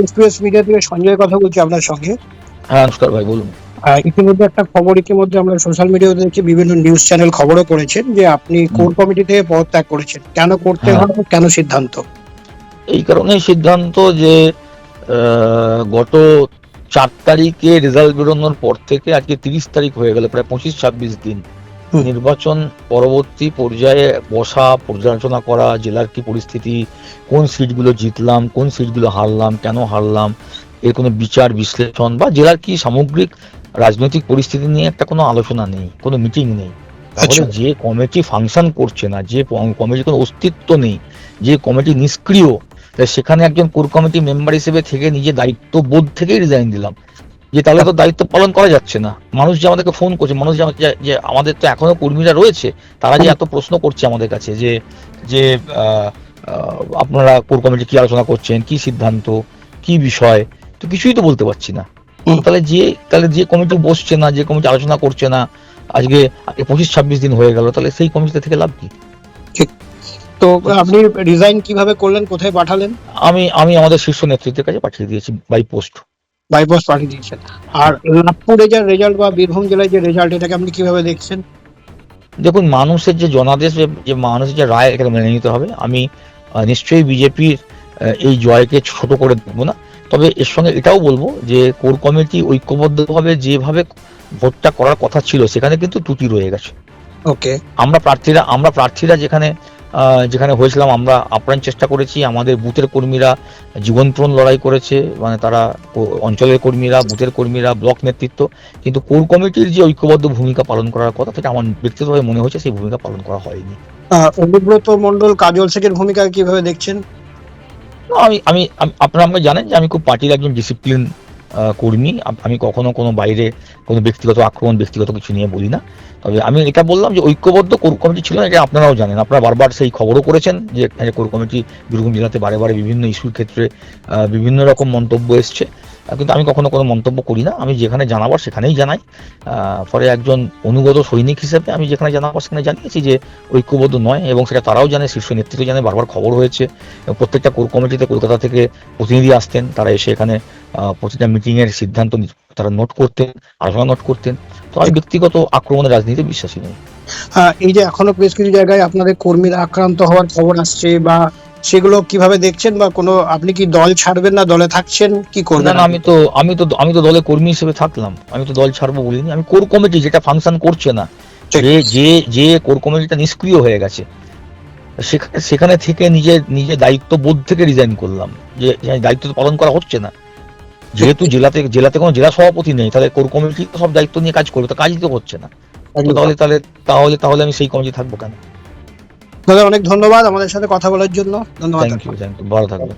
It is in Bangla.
এক্সপ্রেস মিডিয়া থেকে সঞ্জয় কথা বলছি আপনার সঙ্গে। হ্যাঁ, নমস্কার ভাই, বলুন। ইতিমধ্যে একটা খবর ইতিমধ্যে আমরা সোশ্যাল মিডিয়াতে দেখছি, বিভিন্ন নিউজ চ্যানেল খবরও করেছেন যে আপনি কোর কমিটি থেকে পদত্যাগ করেছেন। কেন করতে হ্যাঁ, হলো, কেন সিদ্ধান্ত? এই কারণেই সিদ্ধান্ত যে গত 4 তারিখে রেজাল্ট বেরোনোর পর থেকে আজকে 30 তারিখ হয়ে গেল, প্রায় 25-26 দিন। হুম। নির্বাচন পরবর্তী পর্যায়ে বসা, পর্যালোচনা করা, জেলার কি পরিস্থিতি, কোন সিটগুলো জিতলাম, কোন সিটগুলো হারলাম, কেন হারলাম, এর কোনো বিচার বিশ্লেষণ বা জেলার কি সামগ্রিক রাজনৈতিক পরিস্থিতি নিয়ে একটা কোনো আলোচনা নেই, কোনো মিটিং নেই। তাহলে আচ্ছা। যে কমিটি ফাংশন করছে না, যে কমিটির কোনো অস্তিত্ব নেই, যে কমিটি নিষ্ক্রিয়, তা সেখানে একজন কোর কমিটি মেম্বার হিসেবে থেকে নিজের দায়িত্ববোধ থেকেই রিজাইন দিলাম। যে তাহলে তো দায়িত্ব পালন করা যাচ্ছে না। মানুষ যে আমাদেরকে ফোন করছে, মানুষ যে আমাদের তো এখনো কর্মীরা রয়েছে, তারা যে এত প্রশ্ন করছে আমাদের কাছে যে যে আহ, আহ, আপনারা কোর কমিটি কি আলোচনা করছেন, কি সিদ্ধান্ত, কি বিষয়, তো কিছুই তো বলতে পারছি না। হুম। তো তাহলে যে কমিটি বসছে না, যে কমিটি আলোচনা করছে না, আজকে 25-26 দিন হয়ে গেল, তাহলে সেই কমিটিতে থেকে লাভ কি? ঠিক। তো আপনি রিজাইন কিভাবে করলেন, কোথায় পাঠালেন? আমি আমি আমাদের শীর্ষ নেতৃত্বের কাছে পাঠিয়ে দিয়েছি বাই পোস্ট। বাই পোস্ট পাঠিয়ে দিয়েছেন। আর লাভপুরে যে রেজাল্ট বা বীরভূম জেলায় যে রেজাল্ট, এটাকে আপনি কিভাবে দেখছেন? দেখুন, মানুষের যে জনাদেশ, যে মানুষের যে রায়, এখানে মেনে নিতে হবে। আমি নিশ্চয়ই বিজেপির এই জয়কে ছোট করে দেখবো না। তবে এর সঙ্গে এটাও বলবো যে কোর কমিটি ঐক্যবদ্ধভাবে যেভাবে ভোটটা করার কথা ছিল, সেখানে কিন্তু ত্রুটি রয়ে গেছে। ওকে। আমরা প্রার্থীরা যেখানে যেখানে হয়েছিলাম, আমরা আপ্রাণ চেষ্টা করেছি। আমাদের বুথের কর্মীরা জীবনপ্রণ লড়াই করেছে, মানে তারা অঞ্চলের কর্মীরা, বুথের কর্মীরা, ব্লক নেতৃত্ব। কিন্তু কোর কমিটির যে ঐক্যবদ্ধ ভূমিকা পালন করার কথা, সেটা আমার ব্যক্তিগতভাবে মনে হচ্ছে সেই ভূমিকা পালন করা হয়নি। অনুব্রত মন্ডল, কাজল শেখের ভূমিকা কিভাবে দেখছেন? না, আপনারা আমাকে জানেন যে আমি খুব পার্টির একজন ডিসিপ্লিন কর্মী। আমি কখনো কোনো বাইরে কোনো ব্যক্তিগত আক্রমণ, ব্যক্তিগত কিছু নিয়ে বলি না। তবে আমি এটা বললাম যে ঐক্যবদ্ধ কোর কমিটি ছিল না, এটা আপনারাও জানেন। আপনারা বারবার সেই খবরও করেছেন যে কোর কমিটি বীরভূম জেলাতে বারে বারে বিভিন্ন ইস্যুর ক্ষেত্রে বিভিন্ন রকম মন্তব্য এসছে। কিন্তু আমি কখনো কোনো মন্তব্য করি না। আমি যেখানে জানাবার সেখানেই জানাই। ফলে একজন অনুগত সৈনিক হিসেবে আমি যেখানে জানাবার সেখানে জানিয়েছি যে ঐক্যবদ্ধ নয়, এবং সেটা তারাও জানে, শীর্ষ নেতৃত্ব জানে, বারবার খবর হয়েছে। প্রত্যেকটা কোর কমিটিতে কলকাতা থেকে প্রতিনিধি আসতেন, তারা এসে এখানে প্রতিটা মিটিংয়ের সিদ্ধান্ত তারা নোট করতেন, আলোচনা নোট করতেন। তো আমি ব্যক্তিগত আক্রমণের রাজনীতিতে বিশ্বাসী নই। এই যে এখনো বেশ কিছু জায়গায় আপনাদের কর্মীরা আক্রান্ত হওয়ার খবর আসছে, বা সেগুলো কিভাবে দেখছেন, বা কোনো আপনি কি দল ছাড়বেন, না দলে থাকছেন, কি না, করবেন? না, আমি তো দলে কর্মী হিসেবে থাকলাম। আমি তো দল ছাড়বো বলিনি। আমি কোর কমিটি যেটা ফাংশন করছে না, ঠিক। যে যে যে কোর কমিটিটা নিষ্ক্রিয় হয়ে গেছে, সেখানে থেকে নিজের দায়িত্ববোধ থেকে রিজাইন করলাম। যে দায়িত্ব তো পালন করা হচ্ছে না। যেহেতু জেলাতে কোনো জেলা সভাপতি নেই, তাহলে কোর কমিটি তো সব দায়িত্ব নিয়ে কাজ করবে, তো কাজই তো হচ্ছে না। তো একদম। তাহলে আমি সেই কমিটি থাকবো কেন? দাদা, অনেক ধন্যবাদ আমাদের সাথে কথা বলার জন্য। ধন্যবাদ। থ্যাংক ইউ, ভালো থাকবেন।